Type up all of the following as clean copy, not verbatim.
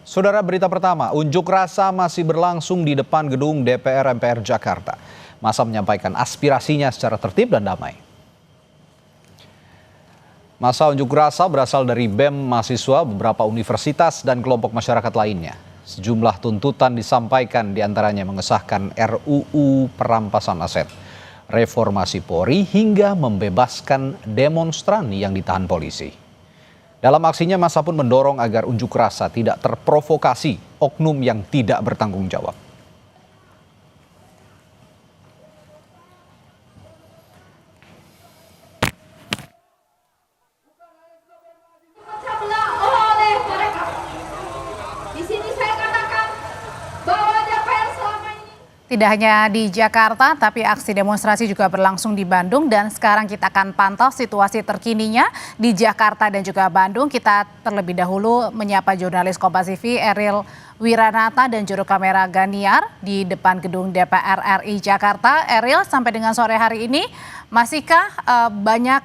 Saudara, berita pertama, unjuk rasa masih berlangsung di depan gedung DPR MPR Jakarta. Massa menyampaikan aspirasinya secara tertib dan damai. Massa unjuk rasa berasal dari BEM mahasiswa, beberapa universitas dan kelompok masyarakat lainnya. Sejumlah tuntutan disampaikan, diantaranya mengesahkan RUU perampasan aset, reformasi Polri hingga membebaskan demonstran yang ditahan polisi. Dalam aksinya, massa pun mendorong agar unjuk rasa tidak terprovokasi oknum yang tidak bertanggung jawab. Tidak hanya di Jakarta, tapi aksi demonstrasi juga berlangsung di Bandung. Dan sekarang kita akan pantau situasi terkininya di Jakarta dan juga Bandung. Kita terlebih dahulu menyapa jurnalis Kompas TV Eril Wiranata dan juru kamera Ganiar di depan gedung DPR RI Jakarta. Eril, sampai dengan sore hari ini, masihkah banyak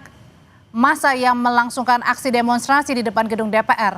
massa yang melangsungkan aksi demonstrasi di depan gedung DPR?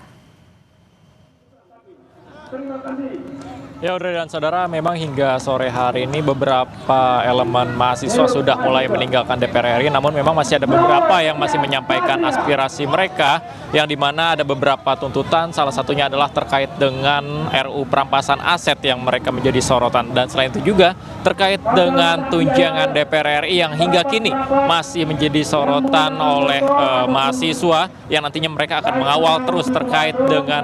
Ya, Audrey dan saudara, memang hingga sore hari ini beberapa elemen mahasiswa sudah mulai meninggalkan DPR RI, namun memang masih ada beberapa yang masih menyampaikan aspirasi mereka, yang dimana ada beberapa tuntutan, salah satunya adalah terkait dengan RUU perampasan aset yang mereka menjadi sorotan, dan selain itu juga terkait dengan tunjangan DPR RI yang hingga kini masih menjadi sorotan oleh mahasiswa, yang nantinya mereka akan mengawal terus terkait dengan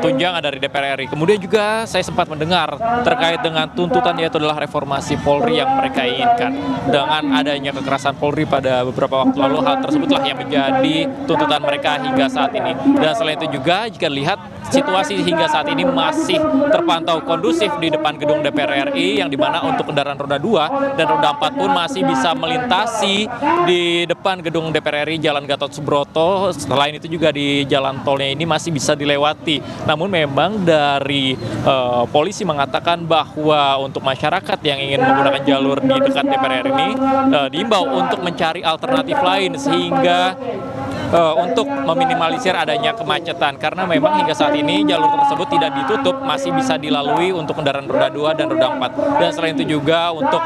tunjangan dari DPR RI. Kemudian juga saya sempat mendengar terkait dengan tuntutan, yaitu adalah reformasi Polri yang mereka inginkan. Dengan adanya kekerasan Polri pada beberapa waktu lalu, hal tersebutlah yang menjadi tuntutan mereka hingga saat ini. Dan selain itu juga, jika lihat situasi hingga saat ini masih terpantau kondusif di depan gedung DPR RI, yang dimana untuk kendaraan roda 2 dan roda 4 pun masih bisa melintasi di depan gedung DPR RI Jalan Gatot Subroto. Selain itu juga di jalan tolnya ini masih bisa dilewati. Namun memang dari polisi mengatakan bahwa untuk masyarakat yang ingin menggunakan jalur di dekat DPR ini diimbau untuk mencari alternatif lain, sehingga untuk meminimalisir adanya kemacetan, karena memang hingga saat ini jalur tersebut tidak ditutup, masih bisa dilalui untuk kendaraan roda 2 dan roda 4. Dan selain itu juga untuk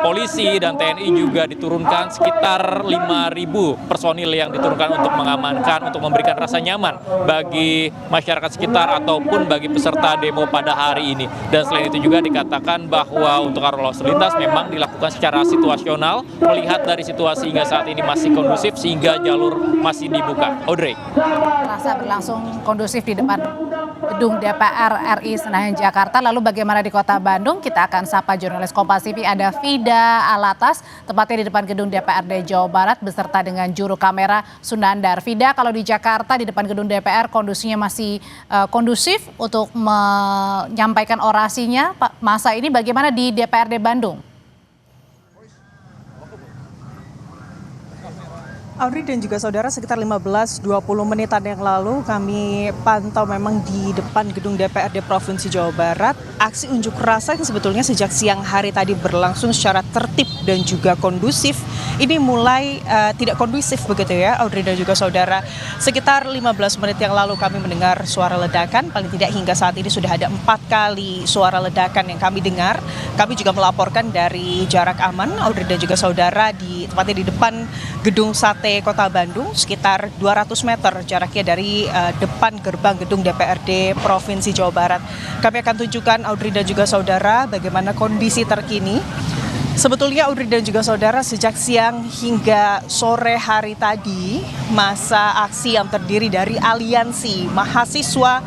polisi dan TNI juga diturunkan sekitar 5.000 personil yang diturunkan untuk mengamankan, untuk memberikan rasa nyaman bagi masyarakat sekitar ataupun bagi peserta demo pada hari ini. Dan selain itu juga dikatakan bahwa untuk arus lalu lintas memang dilakukan secara situasional, melihat dari situasi hingga saat ini masih kondusif sehingga jalur masih dibuka. Audrey. Rasa berlangsung kondusif di depan gedung DPR RI Senayan Jakarta. Lalu bagaimana di Kota Bandung? Kita akan sapa jurnalis Kompas TV, ada Vida Alatas, tepatnya di depan gedung DPRD Jawa Barat beserta dengan juru kamera Sunandar. Vida, kalau di Jakarta di depan gedung DPR kondisinya masih kondusif untuk menyampaikan orasinya, Pak. Masa ini bagaimana di DPRD Bandung? Audrey dan juga saudara, sekitar 15-20 menitan yang lalu kami pantau memang di depan gedung DPRD Provinsi Jawa Barat. Aksi unjuk rasa yang sebetulnya sejak siang hari tadi berlangsung secara tertib dan juga kondusif. Ini mulai tidak kondusif begitu ya, Audrey dan juga saudara. Sekitar 15 menit yang lalu kami mendengar suara ledakan, paling tidak hingga saat ini sudah ada 4 kali suara ledakan yang kami dengar. Kami juga melaporkan dari jarak aman, Audrey dan juga saudara, tepatnya di depan gedung Sate Kota Bandung, sekitar 200 meter jaraknya dari depan gerbang gedung DPRD Provinsi Jawa Barat. Kami akan tunjukkan, Audrey dan juga saudara, bagaimana kondisi terkini. Sebetulnya Audrey dan juga saudara, sejak siang hingga sore hari tadi, masa aksi yang terdiri dari aliansi mahasiswa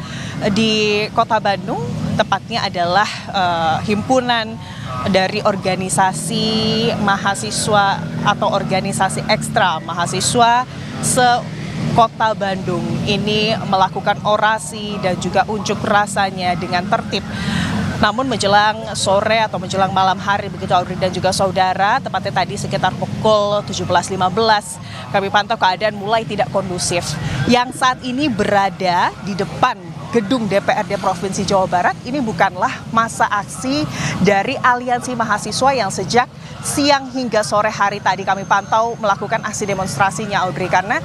di Kota Bandung, tepatnya adalah himpunan dari organisasi mahasiswa atau organisasi ekstra mahasiswa se-Kota Bandung ini melakukan orasi dan juga unjuk rasanya dengan tertib. Namun menjelang sore atau menjelang malam hari begitu Audrey dan juga saudara, tepatnya tadi sekitar pukul 17.15 kami pantau keadaan mulai tidak kondusif. Yang saat ini berada di depan gedung DPRD Provinsi Jawa Barat ini bukanlah masa aksi dari aliansi mahasiswa yang sejak siang hingga sore hari tadi kami pantau melakukan aksi demonstrasinya, Audrey, karena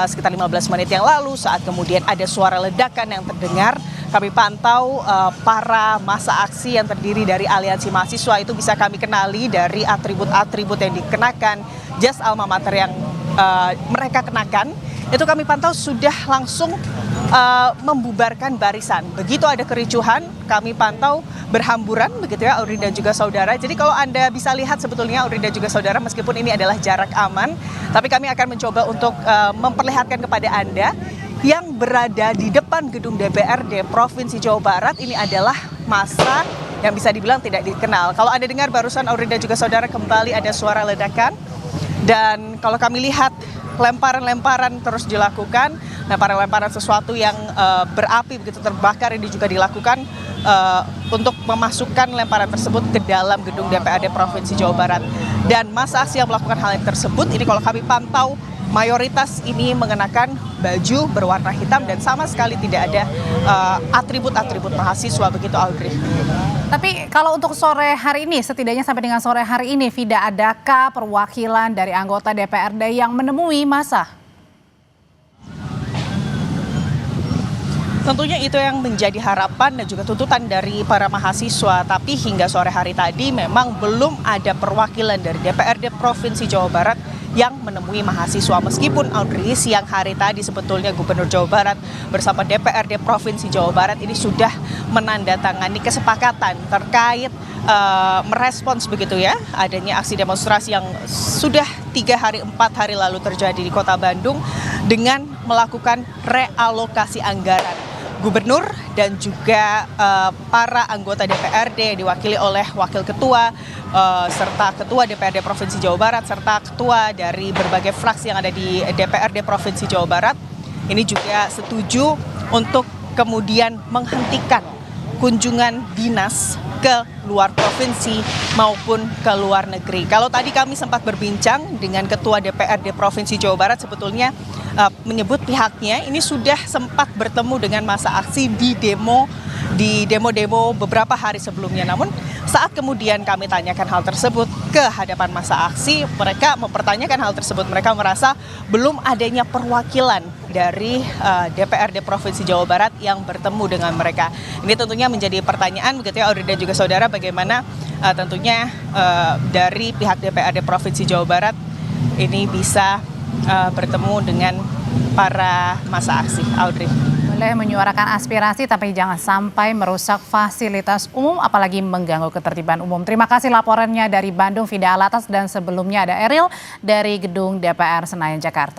sekitar 15 menit yang lalu saat kemudian ada suara ledakan yang terdengar, kami pantau para masa aksi yang terdiri dari aliansi mahasiswa itu bisa kami kenali dari atribut-atribut yang dikenakan, jas alma mater yang mereka kenakan, itu kami pantau sudah langsung membubarkan barisan. Begitu ada kericuhan, kami pantau berhamburan begitu ya, Audrey dan juga saudara. Jadi kalau Anda bisa lihat sebetulnya Audrey dan juga saudara, meskipun ini adalah jarak aman, tapi kami akan mencoba untuk memperlihatkan kepada Anda yang berada di depan gedung DPRD Provinsi Jawa Barat ini adalah massa yang bisa dibilang tidak dikenal. Kalau Anda dengar barusan Audrey dan juga saudara, kembali ada suara ledakan, dan kalau kami lihat lemparan-lemparan terus dilakukan, lemparan-lemparan sesuatu yang berapi begitu terbakar ini juga dilakukan untuk memasukkan lemparan tersebut ke dalam gedung DPRD Provinsi Jawa Barat. Dan masa aksi yang melakukan hal yang tersebut ini kalau kami pantau mayoritas ini mengenakan baju berwarna hitam dan sama sekali tidak ada atribut-atribut mahasiswa begitu, Audrey. Tapi kalau untuk sore hari ini, setidaknya sampai dengan sore hari ini, Vida, adakah perwakilan dari anggota DPRD yang menemui massa? Tentunya itu yang menjadi harapan dan juga tuntutan dari para mahasiswa. Tapi hingga sore hari tadi memang belum ada perwakilan dari DPRD Provinsi Jawa Barat yang menemui mahasiswa. Meskipun Audrey siang hari tadi sebetulnya Gubernur Jawa Barat bersama DPRD Provinsi Jawa Barat ini sudah menandatangani kesepakatan terkait merespons begitu ya adanya aksi demonstrasi yang sudah 4 hari lalu terjadi di Kota Bandung dengan melakukan realokasi anggaran. Gubernur dan juga para anggota DPRD yang diwakili oleh Wakil Ketua serta Ketua DPRD Provinsi Jawa Barat serta Ketua dari berbagai fraksi yang ada di DPRD Provinsi Jawa Barat ini juga setuju untuk kemudian menghentikan kunjungan dinas ke luar provinsi maupun ke luar negeri. Kalau tadi kami sempat berbincang dengan Ketua DPRD Provinsi Jawa Barat, sebetulnya menyebut pihaknya ini sudah sempat bertemu dengan massa aksi di demo-demo beberapa hari sebelumnya. Namun saat kemudian kami tanyakan hal tersebut ke hadapan massa aksi, mereka mempertanyakan hal tersebut. Mereka merasa belum adanya perwakilan dari DPRD Provinsi Jawa Barat yang bertemu dengan mereka. Ini tentunya menjadi pertanyaan begitu ya, Audrey dan juga saudara, bagaimana tentunya dari pihak DPRD Provinsi Jawa Barat ini bisa bertemu dengan para massa aksi, Audrey. Boleh menyuarakan aspirasi tapi jangan sampai merusak fasilitas umum apalagi mengganggu ketertiban umum. Terima kasih laporannya dari Bandung, Vida Alatas, dan sebelumnya ada Eril dari Gedung DPR Senayan, Jakarta.